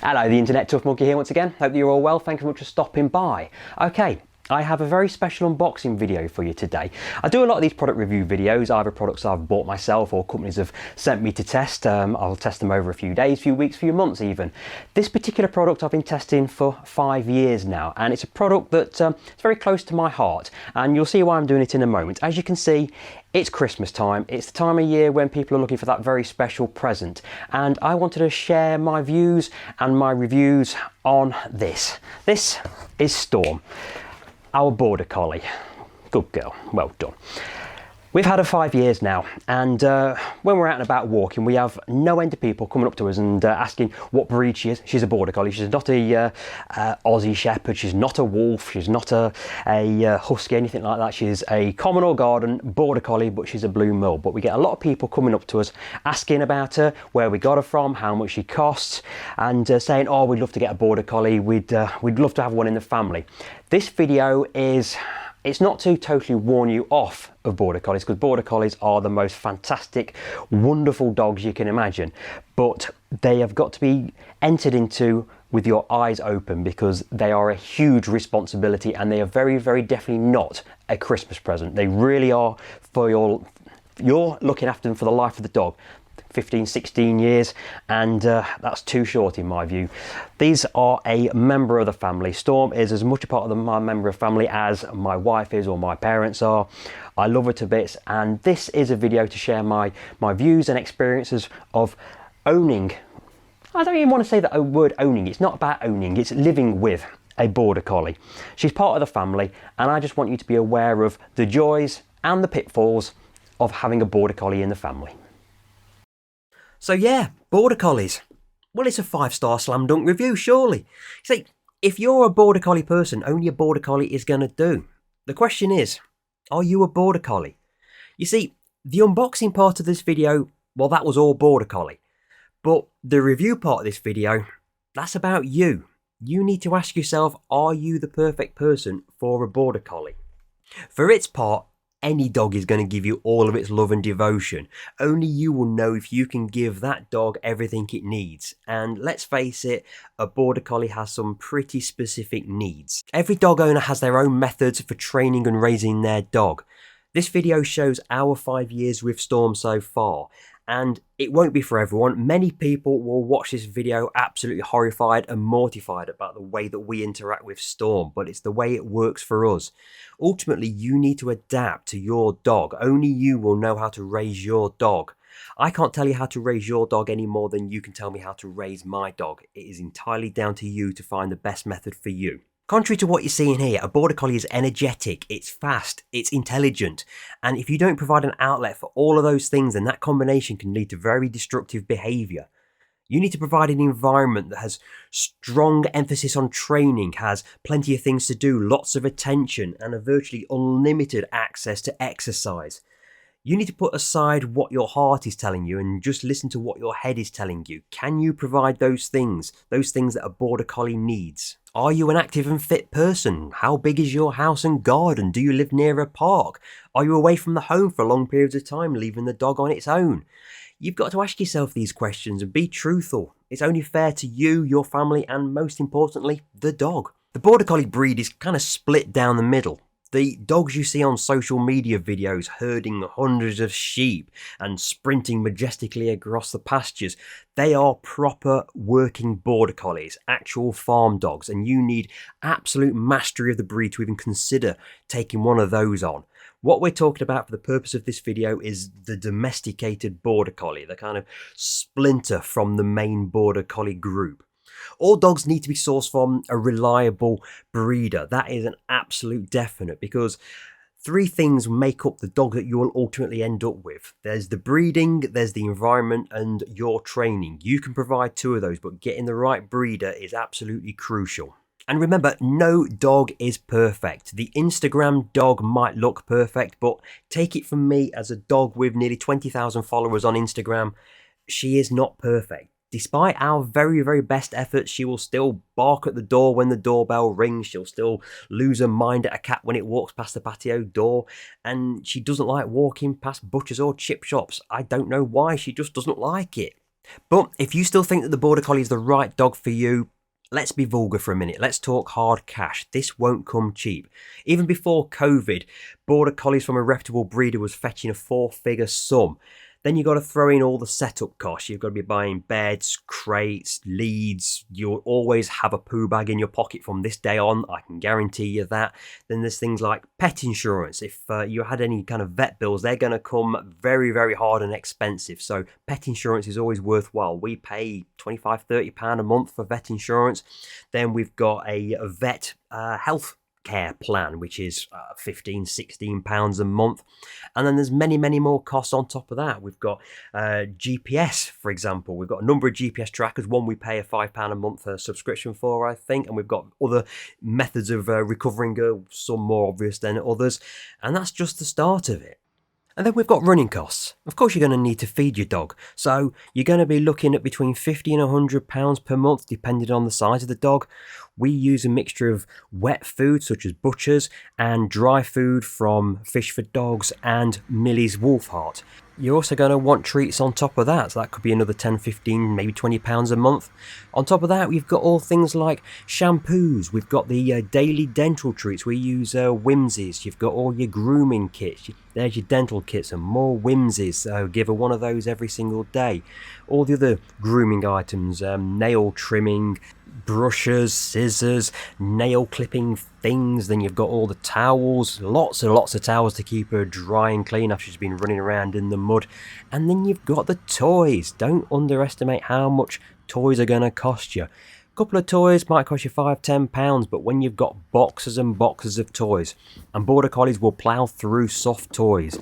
Hello, the Internet Tough Monkey here once again. Hope you're all well. Thank you very much for stopping by. Okay, I have a very special unboxing video for you today. I do a lot of these product review videos, either products I've bought myself or companies have sent me to test. I'll test them over a few days, few weeks, few months even. This particular product I've been testing for 5 years now, and it's a product that is very close to my heart, and you'll see why I'm doing it in a moment. As you can see, it's Christmas time. It's the time of year when people are looking for that very special present, and I wanted to share my views and my reviews on this. This is Storm, our Border Collie. Good girl, well done. We've had her 5 years now, and when we're out and about walking, we have no end of people coming up to us and asking what breed she is. She's a Border Collie. She's not a Aussie Shepherd. She's not a wolf. She's not a husky, anything like that. She's a common or garden Border Collie, but she's a blue mull. But we get a lot of people coming up to us asking about her, where we got her from, how much she costs, and saying, oh, we'd love to get a Border Collie. We'd love to have one in the family. This video is... It's not to totally warn you off of Border Collies, because Border Collies are the most fantastic, wonderful dogs you can imagine, but they have got to be entered into with your eyes open, because they are a huge responsibility and they are very, very definitely not a Christmas present. They really are for you're looking after them for the life of the dog. 15, 16 years, and that's too short in my view. These are a member of the family. Storm is as much a part of my member of family as my wife is or my parents are. I love her to bits, and this is a video to share my views and experiences of owning. I don't even want to say that word owning. It's not about owning, it's living with a Border Collie. She's part of the family, and I just want you to be aware of the joys and the pitfalls of having a Border Collie in the family. So yeah, Border Collies. Well, it's a 5-star slam dunk review, surely. See, if you're a Border Collie person, only a Border Collie is going to do. The question is, are you a Border Collie? You see, the unboxing part of this video, well, that was all Border Collie. But the review part of this video, that's about you. You need to ask yourself, are you the perfect person for a Border Collie? For its part, any dog is going to give you all of its love and devotion. Only you will know if you can give that dog everything it needs. And let's face it, a Border Collie has some pretty specific needs. Every dog owner has their own methods for training and raising their dog. This video shows our 5 years with Storm so far, and it won't be for everyone. Many people will watch this video absolutely horrified and mortified about the way that we interact with Storm, but it's the way it works for us. Ultimately, you need to adapt to your dog. Only you will know how to raise your dog. I can't tell you how to raise your dog any more than you can tell me how to raise my dog. It is entirely down to you to find the best method for you. Contrary to what you're seeing here, a Border Collie is energetic, it's fast, it's intelligent, and if you don't provide an outlet for all of those things, then that combination can lead to very destructive behaviour. You need to provide an environment that has strong emphasis on training, has plenty of things to do, lots of attention, and a virtually unlimited access to exercise. You need to put aside what your heart is telling you and just listen to what your head is telling you. Can you provide those things that a Border Collie needs? Are you an active and fit person? How big is your house and garden? Do you live near a park? Are you away from the home for long periods of time, leaving the dog on its own? You've got to ask yourself these questions and be truthful. It's only fair to you, your family, and most importantly, the dog. The Border Collie breed is kind of split down the middle. The dogs you see on social media videos herding hundreds of sheep and sprinting majestically across the pastures, they are proper working Border Collies, actual farm dogs, and you need absolute mastery of the breed to even consider taking one of those on. What we're talking about for the purpose of this video is the domesticated Border Collie, the kind of splinter from the main Border Collie group. All dogs need to be sourced from a reliable breeder. That is an absolute definite, because 3 things make up the dog that you will ultimately end up with. There's the breeding, there's the environment, and your training. You can provide 2 of those, but getting the right breeder is absolutely crucial. And remember, no dog is perfect. The Instagram dog might look perfect, but take it from me as a dog with nearly 20,000 followers on Instagram, she is not perfect. Despite our very, very best efforts, she will still bark at the door when the doorbell rings. She'll still lose her mind at a cat when it walks past the patio door. And she doesn't like walking past butchers or chip shops. I don't know why, she just doesn't like it. But if you still think that the Border Collie is the right dog for you, let's be vulgar for a minute. Let's talk hard cash. This won't come cheap. Even before COVID, Border Collies from a reputable breeder was fetching a 4-figure sum. Then you've got to throw in all the setup costs. You've got to be buying beds, crates, leads. You'll always have a poo bag in your pocket from this day on. I can guarantee you that. Then there's things like pet insurance. If you had any kind of vet bills, they're going to come very, very hard and expensive. So pet insurance is always worthwhile. We pay £25–30 a month for vet insurance. Then we've got a vet health care plan, which is £15–16 a month, and then there's many more costs on top of that. We've got GPS, for example. We've got a number of GPS trackers. One we pay a £5 a month subscription for, I think, and we've got other methods of recovering, some more obvious than others, and that's just the start of it. And then we've got running costs. Of course, you're going to need to feed your dog. So you're going to be looking at between £50 and £100 per month, depending on the size of the dog. We use a mixture of wet food, such as Butcher's, and dry food from Fish for Dogs and Millie's Wolf Heart. You're also going to want treats on top of that. So that could be another £10, £15, maybe £20 a month. On top of that, we've got all things like shampoos. We've got the daily dental treats. We use Whimsies. You've got all your grooming kits. There's your dental kits and more Whimsies. So give her one of those every single day. All the other grooming items, nail trimming, brushes, scissors, nail clipping things. Then you've got all the towels, lots and lots of towels to keep her dry and clean after she's been running around in the mud. And then you've got the toys. Don't underestimate how much toys are going to cost you. A couple of toys might cost you £5–10, but when you've got boxes and boxes of toys, and Border Collies will plough through soft toys.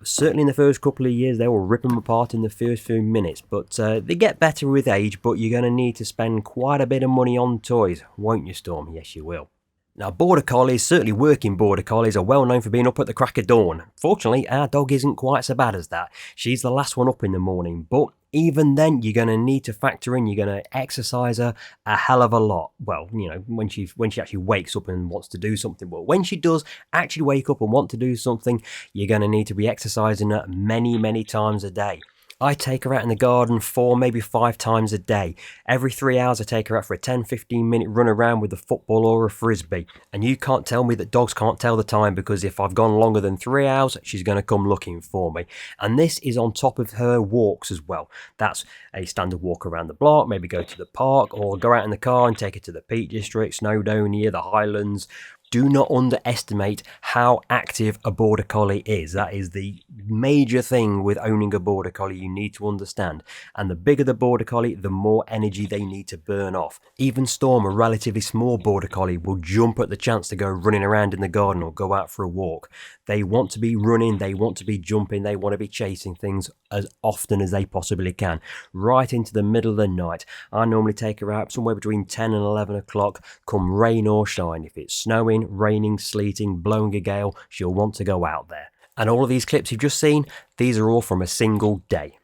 Certainly in the first couple of years, they will rip them apart in the first few minutes, but they get better with age, but you're going to need to spend quite a bit of money on toys, won't you, Storm? Yes, you will. Now, Border Collies, certainly working Border Collies, are well known for being up at the crack of dawn. Fortunately, our dog isn't quite so bad as that. She's the last one up in the morning, but even then, you're going to need to factor in, you're going to exercise her a hell of a lot. Well, you know, when she actually wakes up and wants to do something. But when she does actually wake up and want to do something, you're going to need to be exercising her many times a day. I take her out in the garden 4, maybe 5 times a day. Every 3 hours I take her out for a 10–15 minute run around with a football or a frisbee. And you can't tell me that dogs can't tell the time, because if I've gone longer than 3 hours, she's going to come looking for me. And this is on top of her walks as well. That's a standard walk around the block, maybe go to the park, or go out in the car and take her to the Peak District, Snowdonia, the Highlands. Do not underestimate how active a Border Collie is. That is the major thing with owning a Border Collie you need to understand. And the bigger the Border Collie, the more energy they need to burn off. Even Storm, a relatively small Border Collie, will jump at the chance to go running around in the garden or go out for a walk. They want to be running, they want to be jumping, they want to be chasing things as often as they possibly can. Right into the middle of the night. I normally take her out somewhere between 10 and 11 o'clock, come rain or shine. If it's snowing, raining, sleeting, blowing a gale, she'll want to go out there. And all of these clips you've just seen, these are all from a single day.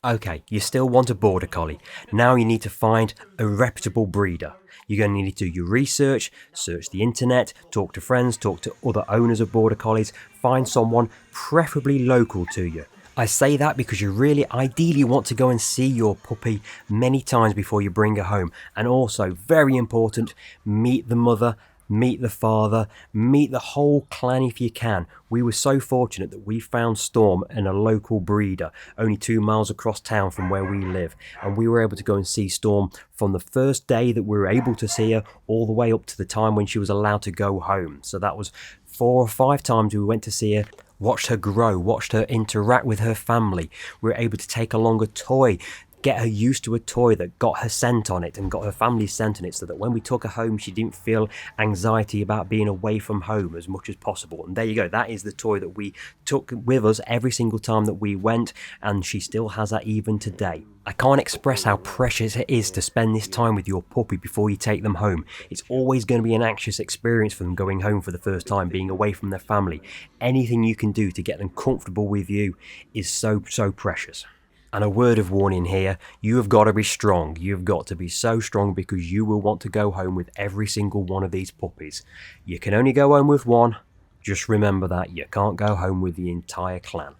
Okay, you still want a Border Collie. Now you need to find a reputable breeder. You're going to need to do your research, search the internet, talk to friends, talk to other owners of Border Collies, find someone preferably local to you. I say that because you really ideally want to go and see your puppy many times before you bring her home. And also, very important, meet the mother, meet the father, meet the whole clan if you can. We were so fortunate that we found Storm in a local breeder only 2 miles across town from where we live, and we were able to go and see Storm from the first day that we were able to see her all the way up to the time when she was allowed to go home. So that was 4 or 5 times we went to see her, watched her grow, watched her interact with her family. We were able to take along a toy, get her used to a toy that got her scent on it and got her family's scent on it, so that when we took her home she didn't feel anxiety about being away from home as much as possible. And there you go, that is the toy that we took with us every single time that we went, and she still has that even today. I can't express how precious it is to spend this time with your puppy before you take them home. It's always going to be an anxious experience for them going home for the first time, being away from their family. Anything you can do to get them comfortable with you is so precious. And a word of warning here, you have got to be strong. You've got to be so strong, because you will want to go home with every single one of these puppies. You can only go home with one. Just remember that. You can't go home with the entire clan.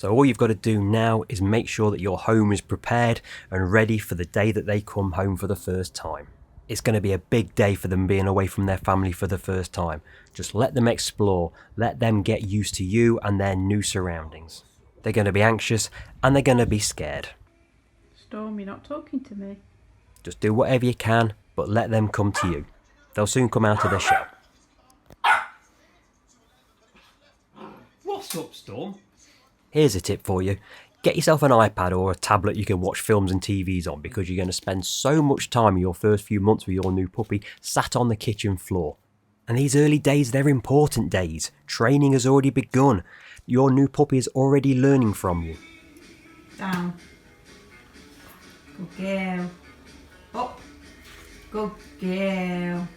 So all you've got to do now is make sure that your home is prepared and ready for the day that they come home for the first time. It's going to be a big day for them being away from their family for the first time. Just let them explore, let them get used to you and their new surroundings. They're going to be anxious and they're going to be scared. Storm, you're not talking to me. Just do whatever you can, but let them come to you. They'll soon come out of their shell. What's up, Storm? Here's a tip for you. Get yourself an iPad or a tablet you can watch films and TVs on, because you're going to spend so much time in your first few months with your new puppy sat on the kitchen floor. And these early days, they're important days. Training has already begun. Your new puppy is already learning from you. Down. Good girl. Up. Good girl.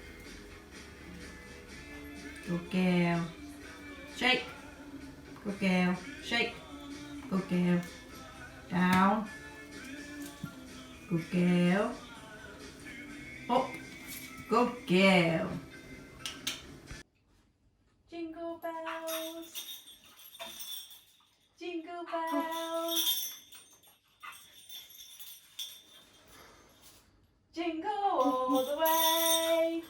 Good girl. Shake. Good girl. Shake. Good girl. Down. Good girl. Up. Good girl. Jingle bells. Jingle bells. Jingle all the way.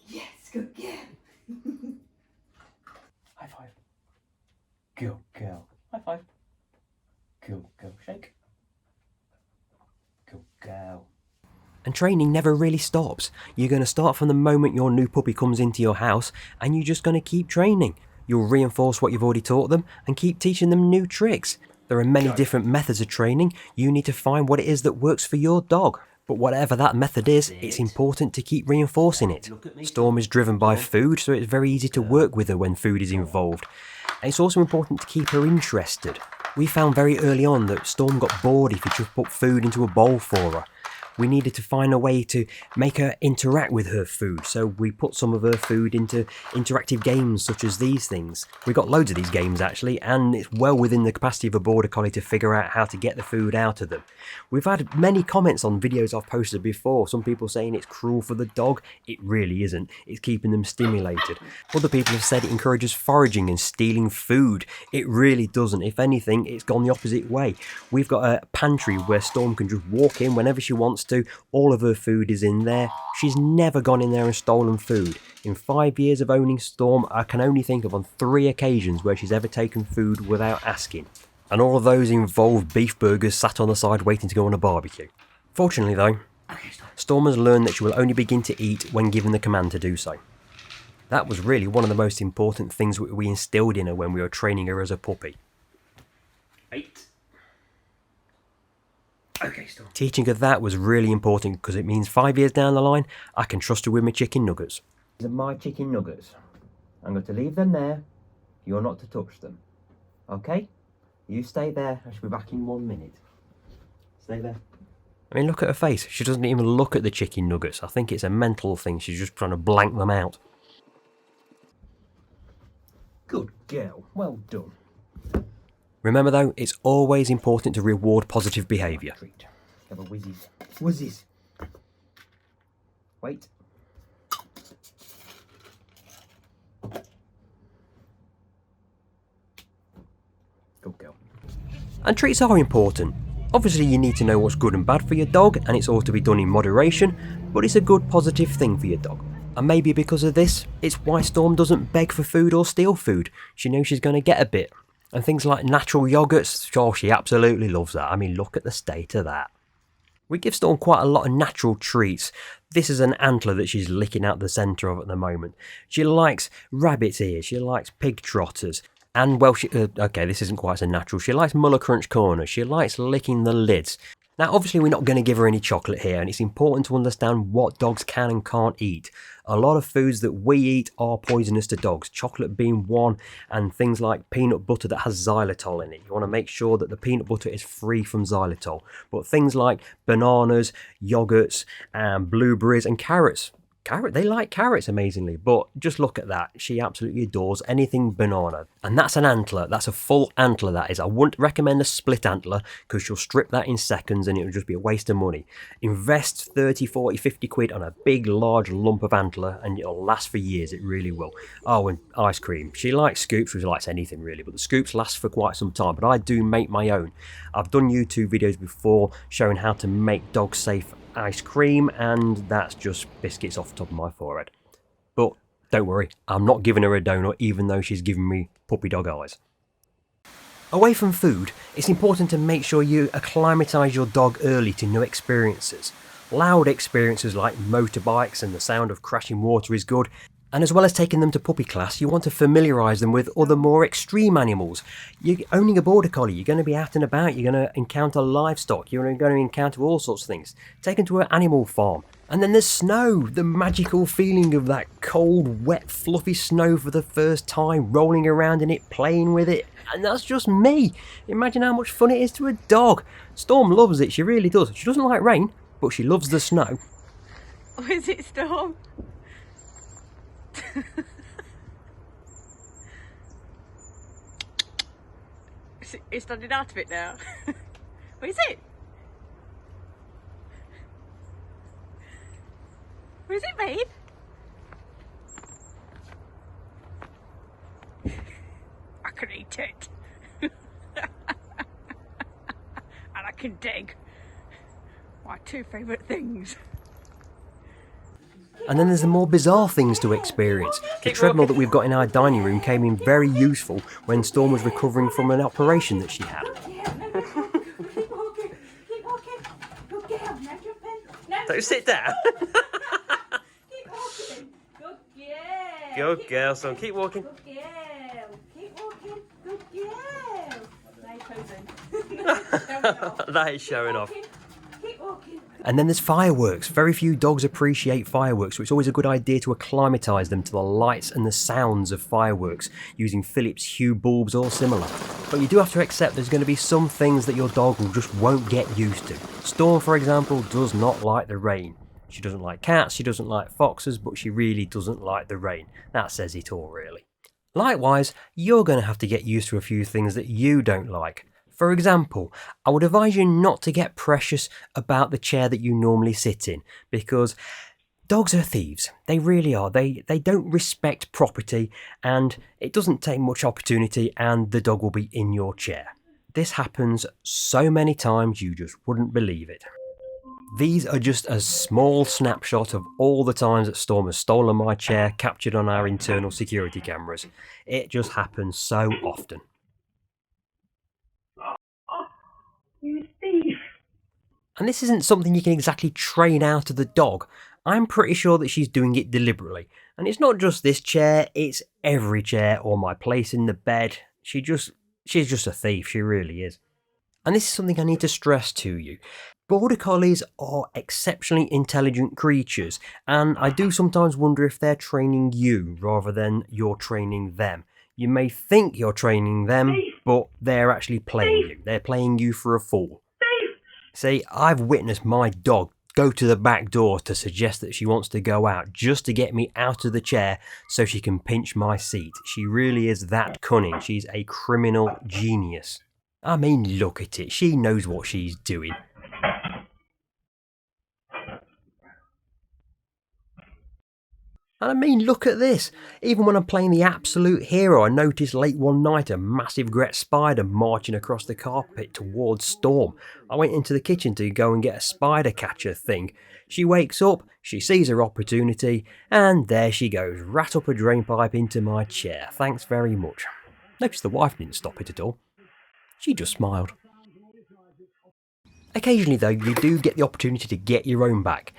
Yes, good girl. High five. Good girl. High five. Good girl. Shake. Good girl. And training never really stops. You're going to start from the moment your new puppy comes into your house, and you're just going to keep training. You'll reinforce what you've already taught them and keep teaching them new tricks. There are many different methods of training. You need to find what it is that works for your dog. But whatever that method is, it's important to keep reinforcing it. Storm is driven by food, so it's very easy to work with her when food is involved. And it's also important to keep her interested. We found very early on that Storm got bored if you just put food into a bowl for her. We needed to find a way to make her interact with her food, so we put some of her food into interactive games such as these things. We got loads of these games actually, and it's well within the capacity of a Border Collie to figure out how to get the food out of them. We've had many comments on videos I've posted before, some people saying it's cruel for the dog. It really isn't, it's keeping them stimulated. Other people have said it encourages foraging and stealing food. It really doesn't. If anything, it's gone the opposite way. We've got a pantry where Storm can just walk in whenever she wants to. All of her food is in there. She's never gone in there and stolen food. In 5 years of owning Storm, I can only think of on 3 occasions where she's ever taken food without asking. And all of those involve beef burgers sat on the side waiting to go on a barbecue. Fortunately though, Storm has learned that she will only begin to eat when given the command to do so. That was really one of the most important things we instilled in her when we were training her as a puppy. 8. Okay, Storm. Teaching her that was really important because it means 5 years down the line, I can trust her with my chicken nuggets. These are my chicken nuggets. I'm going to leave them there. You're not to touch them. Okay? You stay there. I shall be back in 1 minute. Stay there. I mean, look at her face. She doesn't even look at the chicken nuggets. I think it's a mental thing. She's just trying to blank them out. Good girl. Well done. Remember though, it's always important to reward positive behaviour. Treat. Have a whizzies. Whizzies. Wait. Good girl. And treats are important. Obviously you need to know what's good and bad for your dog, and it's all to be done in moderation, but it's a good positive thing for your dog. And maybe because of this, it's why Storm doesn't beg for food or steal food. She knows she's going to get a bit. And things like natural yogurts, sure, she absolutely loves that. I mean, look at the state of that. We give Storm quite a lot of natural treats. This is an antler that she's licking out the centre of at the moment. She likes rabbit's ears, she likes pig trotters. And, well, okay, this isn't quite so natural. She likes Muller Crunch corners. She likes licking the lids. Now, obviously, we're not going to give her any chocolate here, and it's important to understand what dogs can and can't eat. A lot of foods that we eat are poisonous to dogs, chocolate being one, and things like peanut butter that has xylitol in it. You want to make sure that the peanut butter is free from xylitol. But things like bananas, yogurts, and blueberries and carrots carrot. They like carrots, amazingly. But just look at that. She absolutely adores anything banana. And that's an antler. That's a full antler, that is. I wouldn't recommend a split antler because she'll strip that in seconds and it'll just be a waste of money. Invest 30, 40, 50 quid on a big, large lump of antler and it'll last for years. It really will. Oh, and ice cream. She likes scoops, she likes anything really, but the scoops last for quite some time. But I do make my own. I've done YouTube videos before showing how to make dog safe ice cream, and that's just biscuits off the top of my forehead. But don't worry, I'm not giving her a donut even though she's giving me puppy dog eyes. Away from food, it's important to make sure you acclimatise your dog early to new experiences. Loud experiences like motorbikes and the sound of crashing water is good. And as well as taking them to puppy class, you want to familiarise them with other more extreme animals. You're owning a Border Collie, you're going to be out and about, you're going to encounter livestock, you're going to encounter all sorts of things. Take them to an animal farm. And then there's snow, the magical feeling of that cold, wet, fluffy snow for the first time, rolling around in it, playing with it. And that's just me. Imagine how much fun it is to a dog. Storm loves it, she really does. She doesn't like rain, but she loves the snow. Or is it Storm? It's standing out of it now. What is it? What is it, babe? I can eat it. And I can dig. My two favourite things. And then there's the more bizarre things to experience. The treadmill that we've got in our dining room came in very useful when Storm was recovering from an operation that she had. Keep walking. Keep walking. Good girl. Now jumping. Now Don't sit down. keep walking. Good girl. Good girl, son. Keep walking. Good girl. Keep walking. Good girl. Now posing. That is showing off. Keep walking. And then there's fireworks. Very few dogs appreciate fireworks, so it's always a good idea to acclimatise them to the lights and the sounds of fireworks using Philips Hue bulbs or similar. But you do have to accept there's going to be some things that your dog will just won't get used to. Storm, for example, does not like the rain. She doesn't like cats, she doesn't like foxes, but she really doesn't like the rain. That says it all, really. Likewise, you're going to have to get used to a few things that you don't like. For example, I would advise you not to get precious about the chair that you normally sit in, because dogs are thieves. They really are. They don't respect property, and it doesn't take much opportunity and the dog will be in your chair. This happens so many times you just wouldn't believe it. These are just a small snapshot of all the times that Storm has stolen my chair, captured on our internal security cameras. It just happens so often. You thief. And this isn't something you can exactly train out of the dog. I'm pretty sure that she's doing it deliberately. And it's not just this chair, it's every chair or my place in the bed. She's just a thief, she really is. And this is something I need to stress to you. Border Collies are exceptionally intelligent creatures, and I do sometimes wonder if they're training you rather than you're training them. You may think you're training them, but they're actually playing you. They're playing you for a fool. See, I've witnessed my dog go to the back door to suggest that she wants to go out just to get me out of the chair so she can pinch my seat. She really is that cunning. She's a criminal genius. I mean, look at it. She knows what she's doing. And I mean, look at this. Even when I'm playing the absolute hero, I noticed late one night a massive Gret spider marching across the carpet towards Storm. I went into the kitchen to go and get a spider catcher thing. She wakes up, she sees her opportunity, and there she goes, right up a drain pipe into my chair. Thanks very much. Notice the wife didn't stop it at all. She just smiled. Occasionally though, you do get the opportunity to get your own back.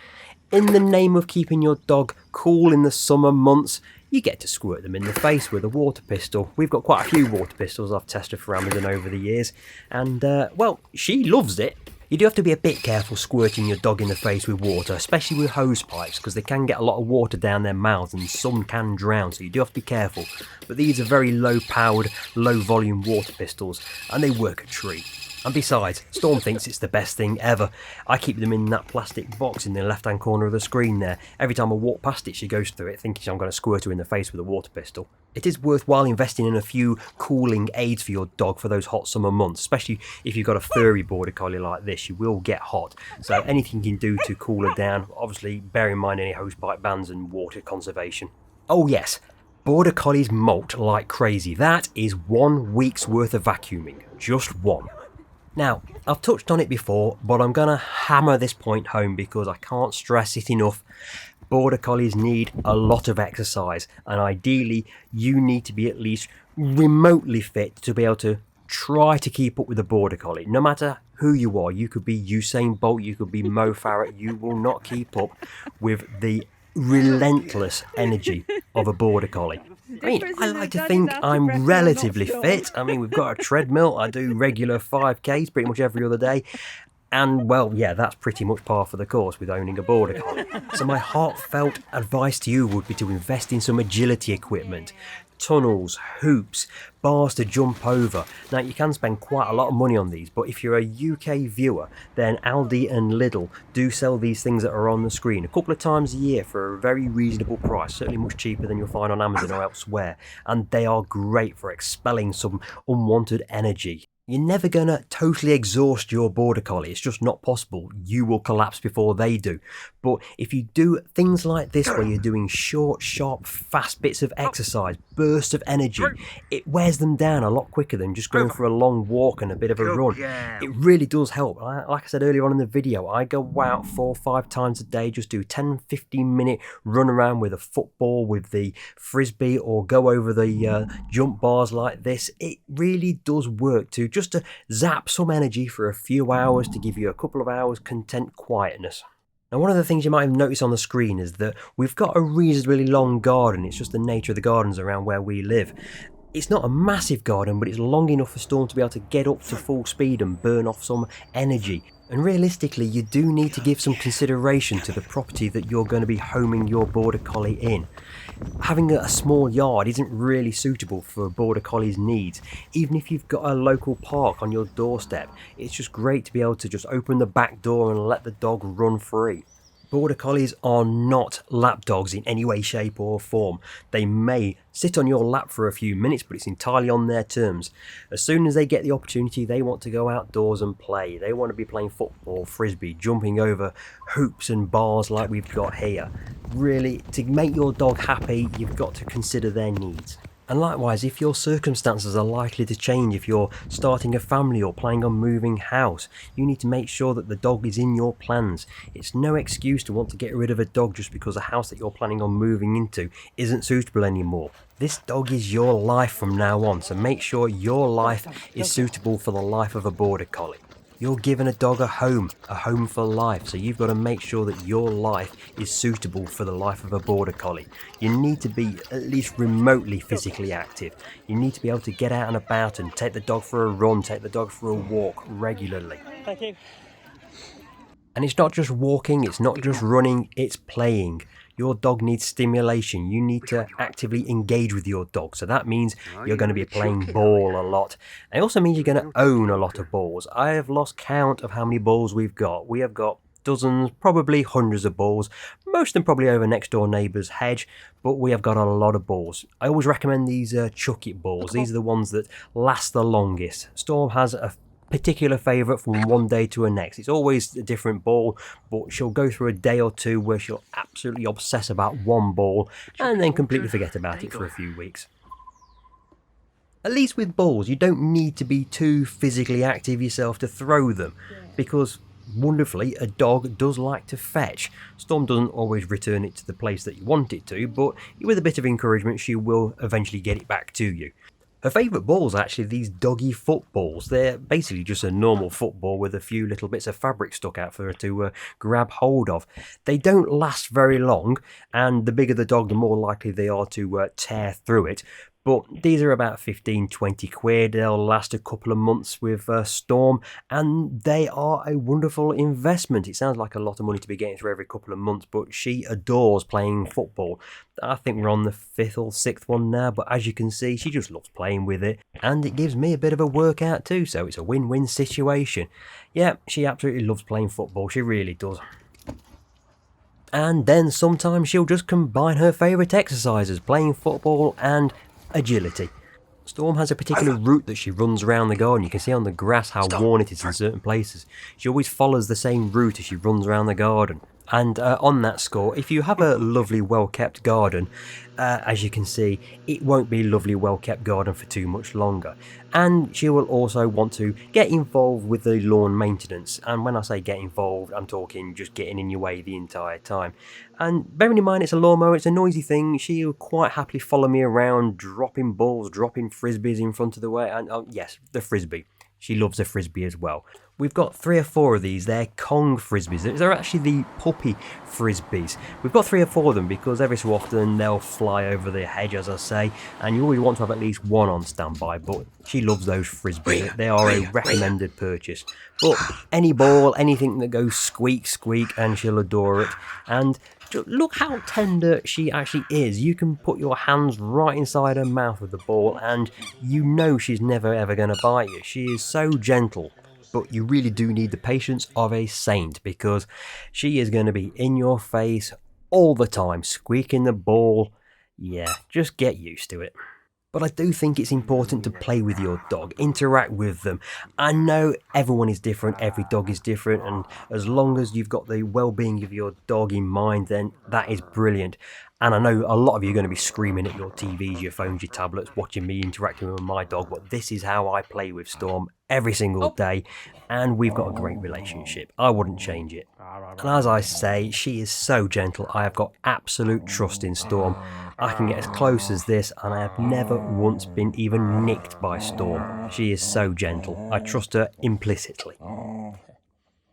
In the name of keeping your dog cool in the summer months, you get to squirt them in the face with a water pistol. We've got quite a few water pistols I've tested for Amazon over the years, and well, she loves it. You do have to be a bit careful squirting your dog in the face with water, especially with hose pipes, because they can get a lot of water down their mouths and some can drown, so you do have to be careful. But these are very low powered, low volume water pistols, and they work a treat. And besides, Storm thinks it's the best thing ever. I keep them in that plastic box in the left-hand corner of the screen there. Every time I walk past it, she goes through it thinking I'm going to squirt her in the face with a water pistol. It is worthwhile investing in a few cooling aids for your dog for those hot summer months, especially if you've got a furry Border Collie like this. She will get hot, so anything you can do to cool her down, obviously bear in mind any hosepipe bans and water conservation. Oh yes, Border Collies molt like crazy. That is 1 week's worth of vacuuming, just one. Now, I've touched on it before, but I'm going to hammer this point home because I can't stress it enough. Border Collies need a lot of exercise, and ideally you need to be at least remotely fit to be able to try to keep up with a Border Collie. No matter who you are, you could be Usain Bolt, you could be Mo Farah, you will not keep up with the relentless energy of a Border Collie. I mean, I like to think I'm relatively fit. I mean, we've got a treadmill. I do regular 5Ks pretty much every other day. And, well, yeah, that's pretty much par for the course with owning a Border Collie. So my heartfelt advice to you would be to invest in some agility equipment. Tunnels, hoops, bars to jump over. Now, you can spend quite a lot of money on these, but if you're a UK viewer, then Aldi and Lidl do sell these things that are on the screen a couple of times a year for a very reasonable price, certainly much cheaper than you'll find on Amazon or elsewhere, and they are great for expelling some unwanted energy. You're never going to totally exhaust your Border Collie. It's just not possible. You will collapse before they do. But if you do things like this where you're doing short, sharp, fast bits of exercise, bursts of energy, it wears them down a lot quicker than just going for a long walk and a bit of a run. It really does help. Like I said earlier on in the video, I go out 4 or 5 times a day, just do 10-15 minute run around with a football, with the frisbee, or go over the jump bars like this. It really does work just to zap some energy for a few hours to give you a couple of hours content quietness. Now, one of the things you might have noticed on the screen is that we've got a reasonably long garden. It's just the nature of the gardens around where we live. It's not a massive garden, but it's long enough for Storm to be able to get up to full speed and burn off some energy. And realistically, you do need to give some consideration to the property that you're going to be homing your Border Collie in. Having a small yard isn't really suitable for a Border Collie's needs. Even if you've got a local park on your doorstep, it's just great to be able to just open the back door and let the dog run free. Border Collies are not lap dogs in any way, shape or form. They may sit on your lap for a few minutes, but it's entirely on their terms. As soon as they get the opportunity, they want to go outdoors and play. They want to be playing football, frisbee, jumping over hoops and bars like we've got here. Really, to make your dog happy, you've got to consider their needs. And likewise, if your circumstances are likely to change, if you're starting a family or planning on moving house, you need to make sure that the dog is in your plans. It's no excuse to want to get rid of a dog just because the house that you're planning on moving into isn't suitable anymore. This dog is your life from now on, so make sure your life is suitable for the life of a Border Collie. You're giving a dog a home for life, so you've got to make sure that your life is suitable for the life of a Border Collie. You need to be at least remotely physically active. You need to be able to get out and about and take the dog for a run, take the dog for a walk regularly. Thank you. And it's not just walking, it's not just running, it's playing. Your dog needs stimulation. You need to actively engage with your dog. So that means you're going to be playing ball a lot. It also means you're going to own a lot of balls. I have lost count of how many balls we've got. We have got dozens, probably hundreds of balls. Most of them probably over next door neighbour's hedge, but we have got a lot of balls. I always recommend these Chuck It balls. These are the ones that last the longest. Storm has a particular favourite from one day to the next. It's always a different ball, but she'll go through a day or two where she'll absolutely obsess about one ball and then completely forget about it for a few weeks. At least with balls, you don't need to be too physically active yourself to throw them, because wonderfully a dog does like to fetch. Storm doesn't always return it to the place that you want it to, but with a bit of encouragement she will eventually get it back to you. Her favourite balls are actually these doggy footballs. They're basically just a normal football with a few little bits of fabric stuck out for her to grab hold of. They don't last very long, and the bigger the dog, the more likely they are to tear through it. But these are about 15-20 quid. They'll last a couple of months with Storm, and they are a wonderful investment. It sounds like a lot of money to be getting through every couple of months, but she adores playing football. I think we're on the 5th or 6th one now, but as you can see, she just loves playing with it, and it gives me a bit of a workout too, so it's a win-win situation. Yeah, she absolutely loves playing football, she really does. And then sometimes she'll just combine her favourite exercises, playing football and agility. Storm has a particular route that she runs around the garden. You can see on the grass how worn it is in certain places. She always follows the same route as she runs around the garden. And on that score, if you have a lovely, well-kept garden, as you can see, it won't be a lovely, well-kept garden for too much longer. And she will also want to get involved with the lawn maintenance. And when I say get involved, I'm talking just getting in your way the entire time. And bearing in mind it's a lawnmower, it's a noisy thing, she'll quite happily follow me around, dropping balls, dropping frisbees in front of the way. And yes, the frisbee. She loves a frisbee as well. We've got 3 or 4 of these. They're Kong frisbees. They're actually the puppy frisbees. We've got 3 or 4 of them because every so often they'll fly over the hedge, as I say, and you always want to have at least one on standby, but she loves those frisbees. They are a recommended purchase. But any ball, anything that goes squeak, squeak, and she'll adore it. And look how tender she actually is. You can put your hands right inside her mouth with the ball and you know she's never ever going to bite you. She is so gentle. But you really do need the patience of a saint because she is going to be in your face all the time, squeaking the ball. Yeah, just get used to it. But I do think it's important to play with your dog, interact with them. I know everyone is different, every dog is different, and as long as you've got the well-being of your dog in mind, then that is brilliant. And I know a lot of you are going to be screaming at your TVs, your phones, your tablets, watching me interacting with my dog, but this is how I play with Storm every single day, and we've got a great relationship. I wouldn't change it. And as I say, she is so gentle. I have got absolute trust in Storm. I can get as close as this, and I have never once been even nicked by Storm. She is so gentle. I trust her implicitly.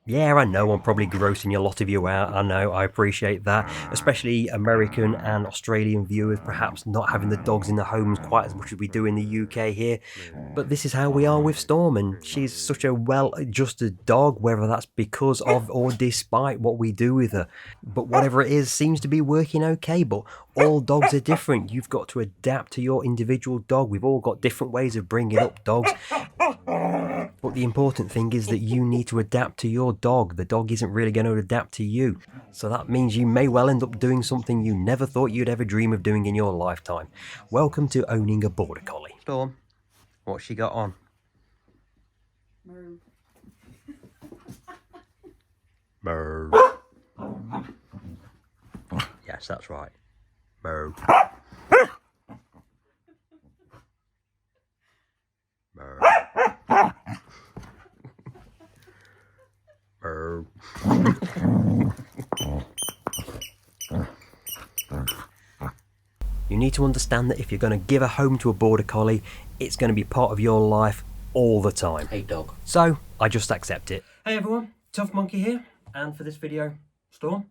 Yeah, I know I'm probably grossing a lot of you out, I know, I appreciate that, especially American and Australian viewers perhaps not having the dogs in the homes quite as much as we do in the UK here, but this is how we are with Storm, and she's such a well-adjusted dog, whether that's because of or despite what we do with her, but whatever it is seems to be working okay. But all dogs are different. You've got to adapt to your individual dog. We've all got different ways of bringing up dogs. But the important thing is that you need to adapt to your dog. The dog isn't really going to adapt to you. So that means you may well end up doing something you never thought you'd ever dream of doing in your lifetime. Welcome to owning a Border Collie. Storm, what's she got on? Move. Bird. Yes, that's right. Bird. Bird. Bird. You need to understand that if you're going to give a home to a Border Collie, it's going to be part of your life all the time. Hey dog. So, I just accept it. Hey everyone, Tough Monkey here, and for this video, Storm.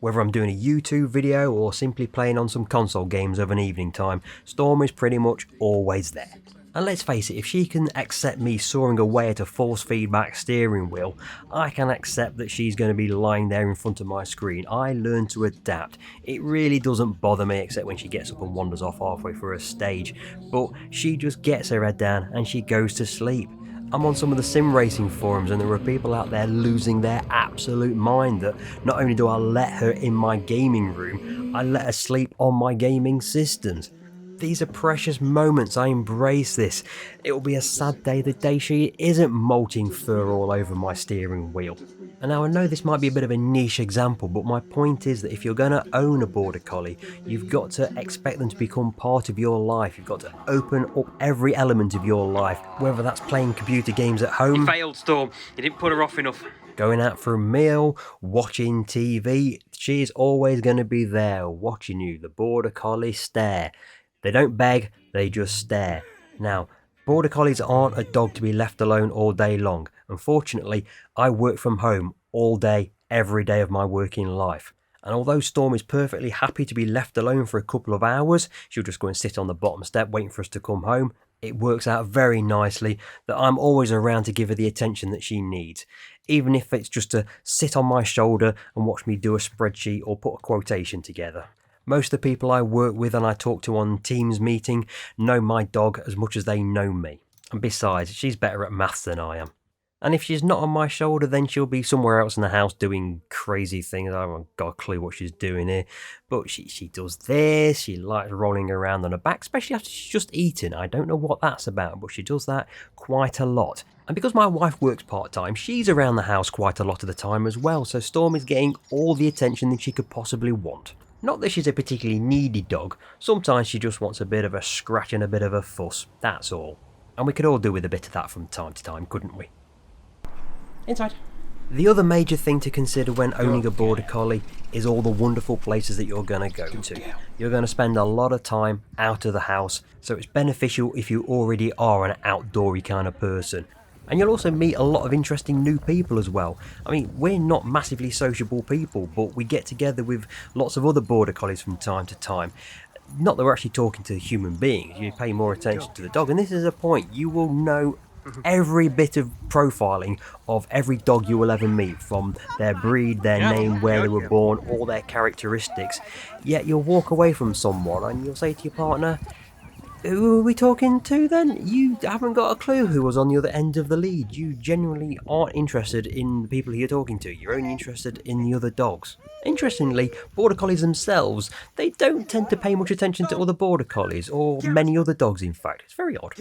Whether I'm doing a YouTube video or simply playing on some console games of an evening time, Storm is pretty much always there. And let's face it, if she can accept me soaring away at a force feedback steering wheel, I can accept that she's going to be lying there in front of my screen. I learn to adapt. It really doesn't bother me except when she gets up and wanders off halfway through a stage, but she just gets her head down and she goes to sleep. I'm on some of the sim racing forums and there are people out there losing their absolute mind that not only do I let her in my gaming room, I let her sleep on my gaming systems. These are precious moments, I embrace this. It will be a sad day the day she isn't molting fur all over my steering wheel. And now I know this might be a bit of a niche example, but my point is that if you're going to own a Border Collie, you've got to expect them to become part of your life. You've got to open up every element of your life, whether that's playing computer games at home. You failed, Storm. You didn't put her off enough. Going out for a meal, watching TV, she's always going to be there watching you. The Border Collie stare. They don't beg, they just stare. Now, Border Collies aren't a dog to be left alone all day long. Unfortunately, I work from home all day, every day of my working life. And although Storm is perfectly happy to be left alone for a couple of hours, she'll just go and sit on the bottom step waiting for us to come home. It works out very nicely that I'm always around to give her the attention that she needs, even if it's just to sit on my shoulder and watch me do a spreadsheet or put a quotation together. Most of the people I work with and I talk to on Teams meeting know my dog as much as they know me. And besides, she's better at maths than I am. And if she's not on my shoulder, then she'll be somewhere else in the house doing crazy things. I haven't got a clue what she's doing here. But she does this. She likes rolling around on her back, especially after she's just eaten. I don't know what that's about, but she does that quite a lot. And because my wife works part-time, she's around the house quite a lot of the time as well. So Storm is getting all the attention that she could possibly want. Not that she's a particularly needy dog. Sometimes she just wants a bit of a scratch and a bit of a fuss. That's all. And we could all do with a bit of that from time to time, couldn't we? Inside. The other major thing to consider when owning a Border Collie is all the wonderful places that you're going to go to. You're going to spend a lot of time out of the house, so it's beneficial if you already are an outdoorsy kind of person. And you'll also meet a lot of interesting new people as well. I mean, we're not massively sociable people, but we get together with lots of other Border Collies from time to time. Not that we're actually talking to human beings, you pay more attention to the dog, and this is a point. You will know every bit of profiling of every dog you will ever meet, from their breed, their name, where they were born, all their characteristics. Yet you'll walk away from someone and you'll say to your partner, who are we talking to then? You haven't got a clue who was on the other end of the lead. You genuinely aren't interested in the people you're talking to. You're only interested in the other dogs. Interestingly, Border Collies themselves, they don't tend to pay much attention to other Border Collies, or many other dogs in fact. It's very odd.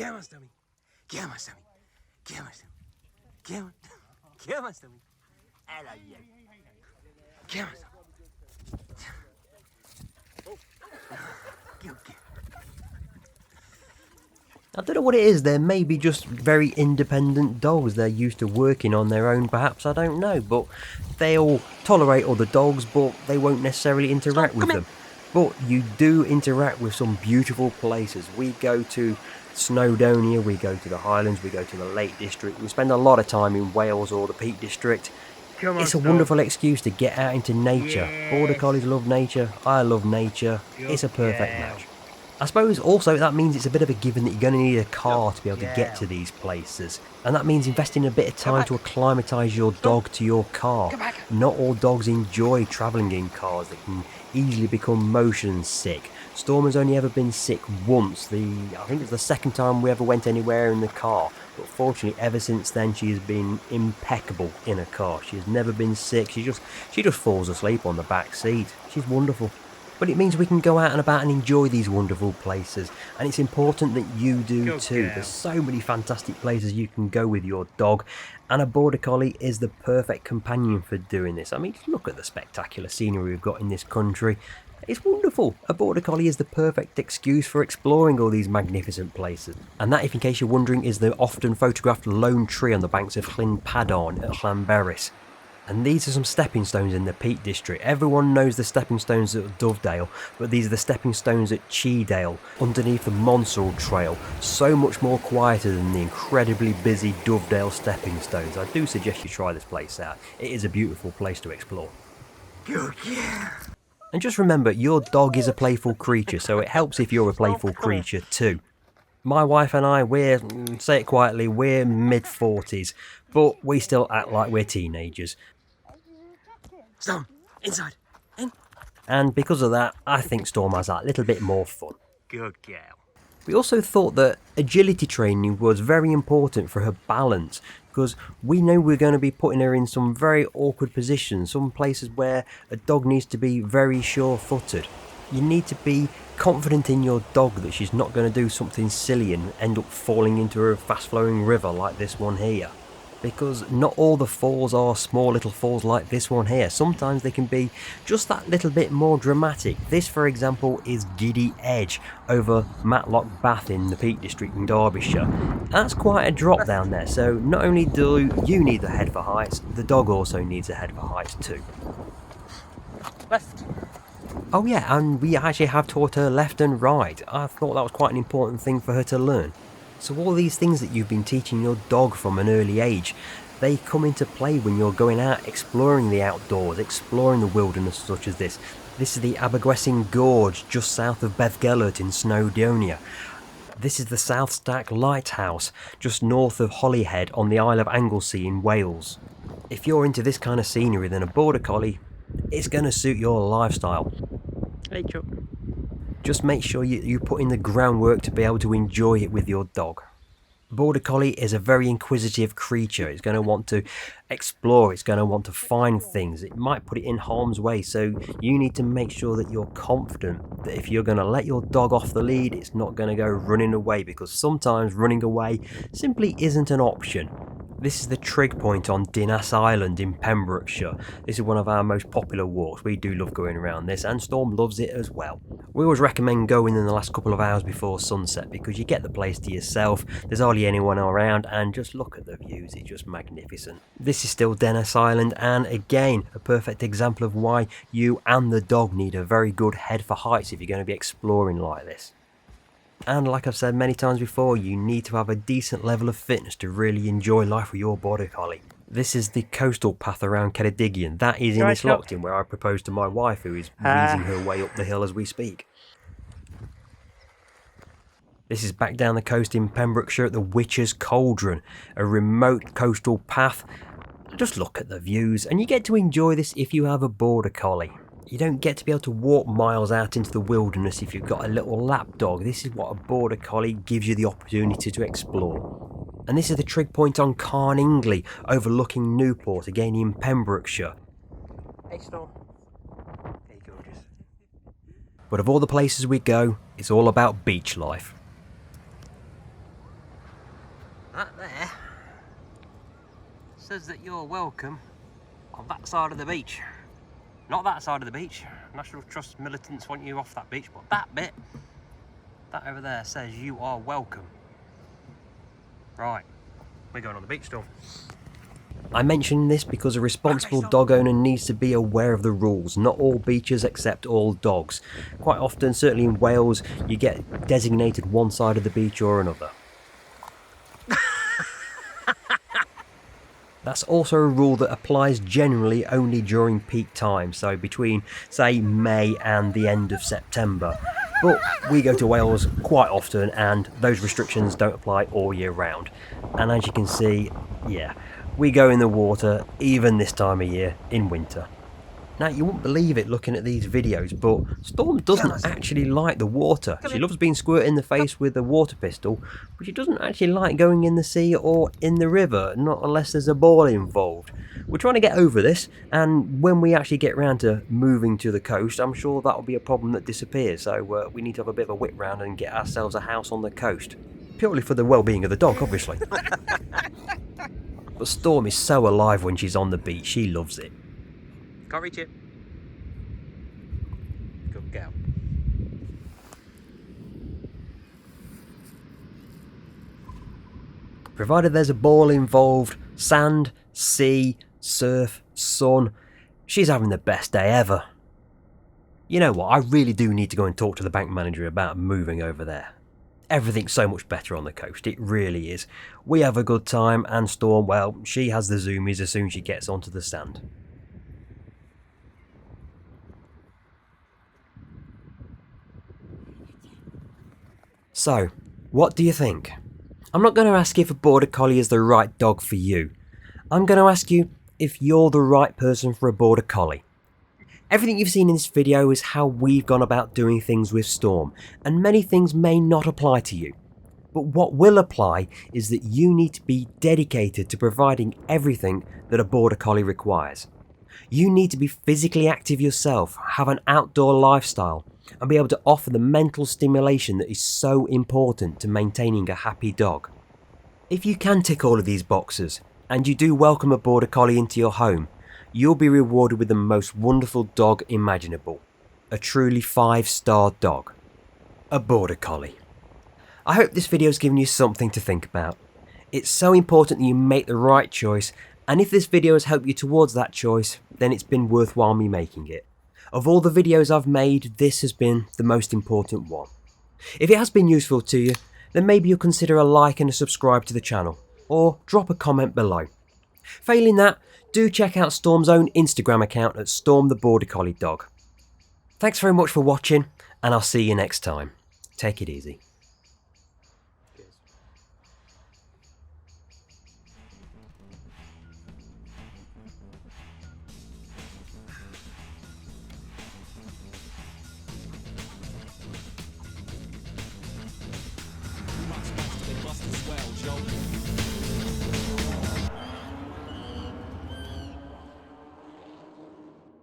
I don't know what it is, they're maybe just very independent dogs. They're used to working on their own, perhaps, I don't know. But they'll tolerate other dogs, but they won't necessarily interact with them. But you do interact with some beautiful places. We go to Snowdonia, we go to the Highlands, we go to the Lake District. We spend a lot of time in Wales or the Peak District. It's a wonderful excuse to get out into nature. Border Collies love nature, I love nature. It's a perfect match. I suppose also that means it's a bit of a given that you're going to need a car to be able to get to these places. And that means investing a bit of time to acclimatise your dog to your car. Not all dogs enjoy travelling in cars. They can easily become motion sick. Storm has only ever been sick once. I think it's the second time we ever went anywhere in the car. But fortunately, ever since then, she has been impeccable in a car. She has never been sick. She just falls asleep on the back seat. She's wonderful. But it means we can go out and about and enjoy these wonderful places, and it's important that you do too. There's so many fantastic places you can go with your dog, and a Border Collie is the perfect companion for doing this. I mean, look at the spectacular scenery we've got in this country. It's wonderful. A Border Collie is the perfect excuse for exploring all these magnificent places. And that, if in case you're wondering, is the often photographed lone tree on the banks of Llyn Padon at Llanberis. And these are some stepping stones in the Peak District. Everyone knows the stepping stones at Dovedale, but these are the stepping stones at Cheedale, underneath the Monsall Trail. So much more quieter than the incredibly busy Dovedale stepping stones. I do suggest you try this place out. It is a beautiful place to explore. Good, yeah. And just remember, your dog is a playful creature, so it helps if you're a playful creature too. My wife and I, say it quietly, we're mid-40s, but we still act like we're teenagers. Storm, inside, in. And because of that, I think Storm has that little bit more fun. Good girl. We also thought that agility training was very important for her balance, because we know we're going to be putting her in some very awkward positions, some places where a dog needs to be very sure-footed. You need to be confident in your dog that she's not going to do something silly and end up falling into a fast-flowing river like this one here. Because not all the falls are small little falls like this one here. Sometimes they can be just that little bit more dramatic. This, for example, is Giddy Edge over Matlock Bath in the Peak District in Derbyshire. That's quite a drop down there, so not only do you need a head for heights, the dog also needs a head for heights too. Left. Oh yeah, and we actually have taught her left and right. I thought that was quite an important thing for her to learn. So all these things that you've been teaching your dog from an early age, They come into play when you're going out exploring the outdoors, exploring the wilderness such as this. This is the Abergwessin Gorge just south of Bethgelert in Snowdonia. This is the South Stack Lighthouse just north of Holyhead on the Isle of Anglesey in Wales. If you're into this kind of scenery, then a Border Collie, it's going to suit your lifestyle. Hey Chuck. Just make sure you put in the groundwork to be able to enjoy it with your dog. Border Collie is a very inquisitive creature. It's going to want to explore, it's going to want to find things. It might put it in harm's way, so you need to make sure that you're confident that if you're going to let your dog off the lead, it's not going to go running away, because sometimes running away simply isn't an option. This is the trig point on Dinas Island in Pembrokeshire. This is one of our most popular walks. We do love going around this, and Storm loves it as well. We always recommend going in the last couple of hours before sunset, because you get the place to yourself, there's hardly anyone around, and just look at the views, it's just magnificent. This is still Dinas Island, and again, a perfect example of why you and the dog need a very good head for heights if you're going to be exploring like this. And like I've said many times before, you need to have a decent level of fitness to really enjoy life with your Border Collie. This is the coastal path around Ceredigion. That is in Islocton, where I proposed to my wife, who is wheezing her way up the hill as we speak. This is back down the coast in Pembrokeshire at the Witcher's Cauldron, a remote coastal path. Just look at the views, and you get to enjoy this if you have a Border Collie. You don't get to be able to walk miles out into the wilderness if you've got a little lap dog. This is what a Border Collie gives you the opportunity to explore. And this is the trig point on Carningley, overlooking Newport, again in Pembrokeshire. Hey Storm. Hey gorgeous. But of all the places we go, it's all about beach life. That there says that you're welcome on that side of the beach. Not that side of the beach. National Trust militants want you off that beach, but that bit, that over there says you are welcome. Right, we're going on the beach, Storm. I mention this because a responsible dog owner needs to be aware of the rules. Not all beaches accept all dogs. Quite often, certainly in Wales, you get designated one side of the beach or another. That's also a rule that applies generally only during peak time, so between, say, May and the end of September. But we go to Wales quite often, and those restrictions don't apply all year round. And as you can see, yeah, we go in the water even this time of year in winter. Now, you wouldn't believe it looking at these videos, but Storm doesn't actually like the water. She loves being squirted in the face with a water pistol, but she doesn't actually like going in the sea or in the river, not unless there's a ball involved. We're trying to get over this, and when we actually get round to moving to the coast, I'm sure that'll be a problem that disappears, so we need to have a bit of a whip round and get ourselves a house on the coast. Purely for the well-being of the dog, obviously. But Storm is so alive when she's on the beach, she loves it. Can't reach it. Good girl. Provided there's a ball involved, sand, sea, surf, sun, she's having the best day ever. You know what, I really do need to go and talk to the bank manager about moving over there. Everything's so much better on the coast, it really is. We have a good time, and Storm, well, she has the zoomies as soon as she gets onto the sand. So, what do you think? I'm not going to ask you if a Border Collie is the right dog for you. I'm going to ask you if you're the right person for a Border Collie. Everything you've seen in this video is how we've gone about doing things with Storm, and many things may not apply to you. But what will apply is that you need to be dedicated to providing everything that a Border Collie requires. You need to be physically active yourself, have an outdoor lifestyle, and be able to offer the mental stimulation that is so important to maintaining a happy dog. If you can tick all of these boxes, and you do welcome a Border Collie into your home, you'll be rewarded with the most wonderful dog imaginable. A truly 5-star dog. A Border Collie. I hope this video has given you something to think about. It's so important that you make the right choice, and if this video has helped you towards that choice, then it's been worthwhile me making it. Of all the videos I've made, this has been the most important one. If it has been useful to you, then maybe you'll consider a like and a subscribe to the channel, or drop a comment below. Failing that, do check out Storm's own Instagram account at Storm the Border Collie Dog. Thanks very much for watching, and I'll see you next time. Take it easy.